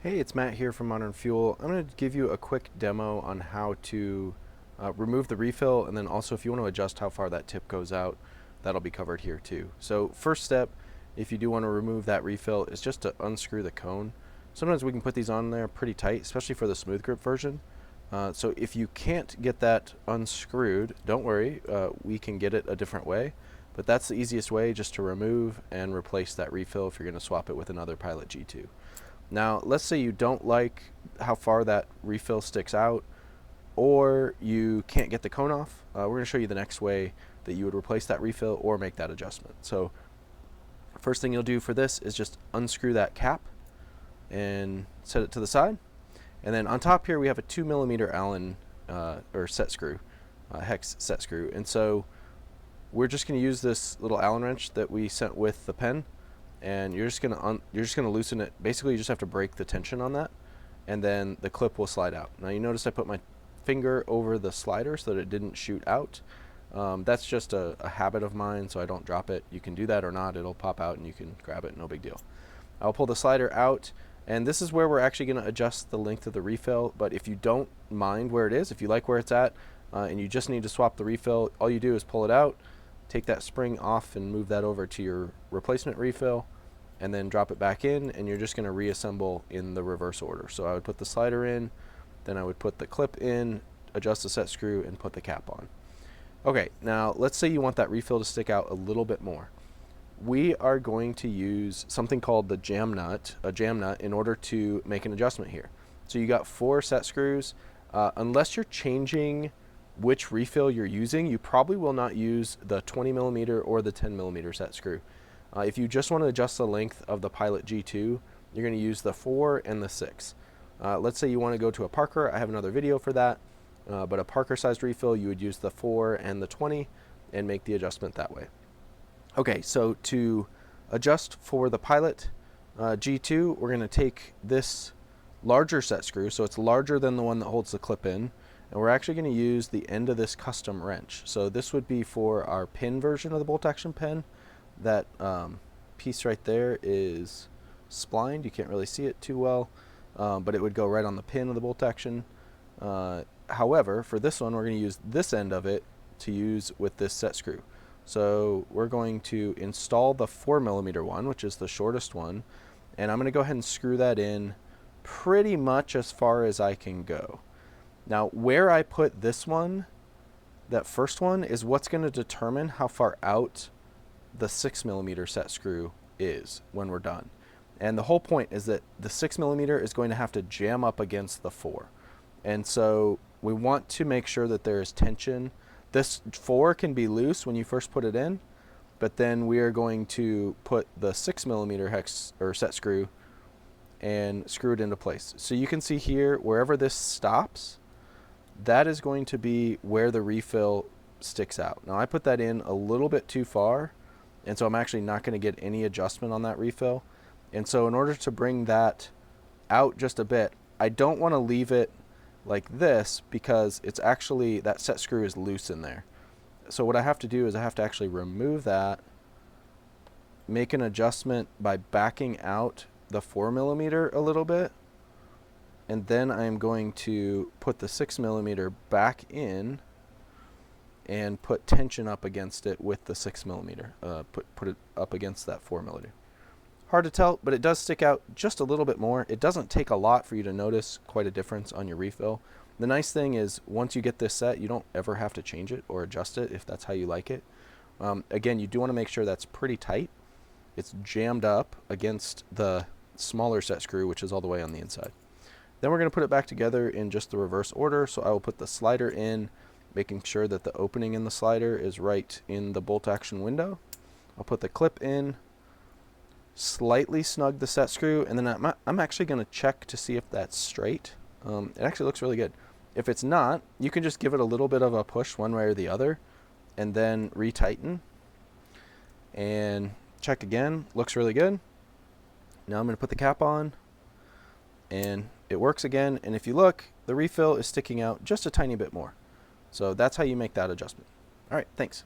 Hey, it's Matt here from Modern Fuel. I'm going to give you a quick demo on how to remove the refill, and then also if you want to adjust how far that tip goes out, that'll be covered here too. So first step, if you do want to remove that refill, is just to unscrew the cone. Sometimes we can put these on there pretty tight, especially for the smooth grip version. So if you can't get that unscrewed, don't worry, we can get it a different way. But that's the easiest way, just to remove and replace that refill if you're going to swap it with another Pilot G2. Now, let's say you don't like how far that refill sticks out, or you can't get the cone off. We're going to show you the next way that you would replace that refill or make that adjustment. So first thing you'll do for this is just unscrew that cap and set it to the side. And then on top here we have a 2mm Allen or set screw, hex set screw. And so we're just going to use this little Allen wrench that we sent with the pen, and you're just gonna loosen it. Basically, you just have to break the tension on that, and then the clip will slide out. Now you notice I put my finger over the slider so that it didn't shoot out. That's just a habit of mine, so I don't drop it. You can do that or not, it'll pop out and you can grab it, no big deal. I'll pull the slider out, and this is where we're actually going to adjust the length of the refill. But if you don't mind where it is, if you like where it's at, and you just need to swap the refill, all you do is pull it out, take that spring off and move that over to your replacement refill, and then drop it back in, and you're just going to reassemble in the reverse order. So I would put the slider in, then I would put the clip in, adjust the set screw, and put the cap on. Okay, now let's say you want that refill to stick out a little bit more. We are going to use something called the jam nut, a jam nut, in order to make an adjustment here. So you got 4 set screws. Unless you're changing which refill you're using, you probably will not use the 20mm or the 10mm set screw. If you just want to adjust the length of the Pilot G2, you're going to use the 4 and the 6. Let's say you want to go to a Parker. I have another video for that, but a Parker sized refill, you would use the 4 and the 20 and make the adjustment that way. Okay, so to adjust for the Pilot G2, we're going to take this larger set screw, so it's larger than the one that holds the clip in, and we're actually going to use the end of this custom wrench. So this would be for our pin version of the bolt action pen. That piece right there is splined. You can't really see it too well, but it would go right on the pin of the bolt action. However, for this one, we're going to use this end of it to use with this set screw. So we're going to install the 4mm one, which is the shortest one, and I'm going to go ahead and screw that in pretty much as far as I can go. Now, where I put this one, that first one, is what's going to determine how far out the 6mm set screw is when we're done. And the whole point is that the 6mm is going to have to jam up against the 4. And so we want to make sure that there is tension. This 4 can be loose when you first put it in, but then we are going to put the 6mm hex or set screw and screw it into place. So you can see here, wherever this stops, that is going to be where the refill sticks out. Now I put that in a little bit too far, and so I'm actually not going to get any adjustment on that refill. And so in order to bring that out just a bit, I don't want to leave it like this, because it's actually, that set screw is loose in there. So what I have to do is I have to actually remove that, make an adjustment by backing out the 4mm a little bit, and then I'm going to put the 6mm back in and put tension up against it with the 6mm. Put it up against that 4mm. Hard to tell, but it does stick out just a little bit more. It doesn't take a lot for you to notice quite a difference on your refill. The nice thing is, once you get this set, you don't ever have to change it or adjust it if that's how you like it. Again, you do want to make sure that's pretty tight. It's jammed up against the smaller set screw, which is all the way on the inside. Then we're going to put it back together in just the reverse order. So I will put the slider in, making sure that the opening in the slider is right in the bolt action window. I'll put the clip in, slightly snug the set screw, and then I'm actually going to check to see if that's straight. It actually looks really good. If it's not, you can just give it a little bit of a push one way or the other, and then retighten. And check again, looks really good. Now I'm going to put the cap on, and it works again. And if you look, the refill is sticking out just a tiny bit more. So that's how you make that adjustment. All right, thanks.